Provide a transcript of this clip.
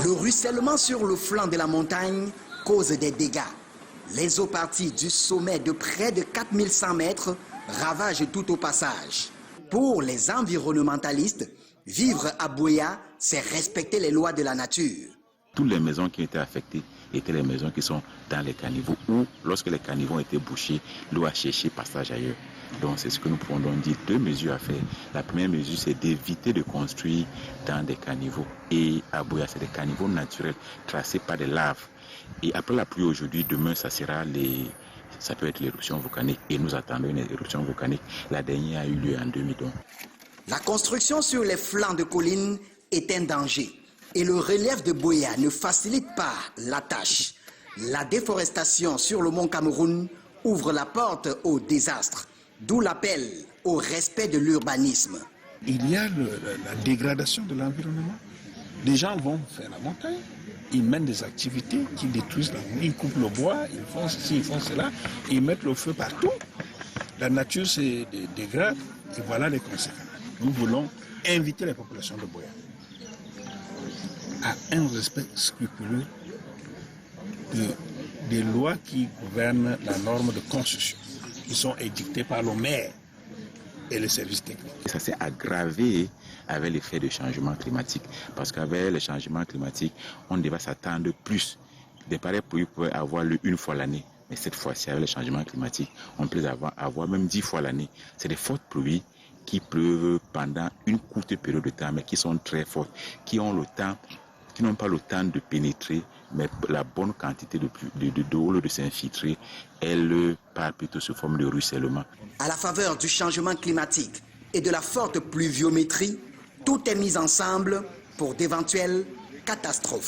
Le ruissellement sur le flanc de la montagne cause des dégâts. Les eaux parties du sommet de près de 4100 mètres ravagent tout au passage. Pour les environnementalistes, vivre à Buea, c'est respecter les lois de la nature. Toutes les maisons qui étaient affectées étaient les maisons qui sont dans les caniveaux ou lorsque les caniveaux ont été bouchés, l'eau a cherché passage ailleurs. Donc c'est ce que nous pouvons donc dire. 2 mesures à faire. La première mesure, c'est d'éviter de construire dans des caniveaux. Et à Buea, c'est des caniveaux naturels tracés par des laves. Et après la pluie aujourd'hui, demain, ça peut être l'éruption volcanique. Et nous attendons une éruption volcanique. La dernière a eu lieu en 2011. La construction sur les flancs de collines est un danger. Et le relief de Buea ne facilite pas la tâche. La déforestation sur le mont Cameroun ouvre la porte au désastre, d'où l'appel au respect de l'urbanisme. Il y a la dégradation de l'environnement. Les gens vont faire la montagne, ils mènent des activités qui détruisent la montagne, ils coupent le bois, ils font ceci, ils font cela, ils mettent le feu partout. La nature se dégrade et voilà les conséquences. Nous voulons inviter les populations de Buea à un respect scrupuleux des lois qui gouvernent la norme de construction, qui sont édictées par le maire et les services techniques. Ça s'est aggravé avec l'effet de changement climatique, parce qu'avec les changements climatiques, on devait s'attendre plus. Des pareils pluies pouvaient avoir lieu une fois l'année, mais cette fois-ci, avec les changements climatiques, on peut avoir même 10 fois l'année. C'est des fortes pluies qui pleuvent pendant une courte période de temps, mais qui sont très fortes, qui n'ont pas le temps de pénétrer, mais la bonne quantité d'eau, au lieu de s'infiltrer, elle part plutôt sous forme de ruissellement. À la faveur du changement climatique et de la forte pluviométrie, tout est mis ensemble pour d'éventuelles catastrophes.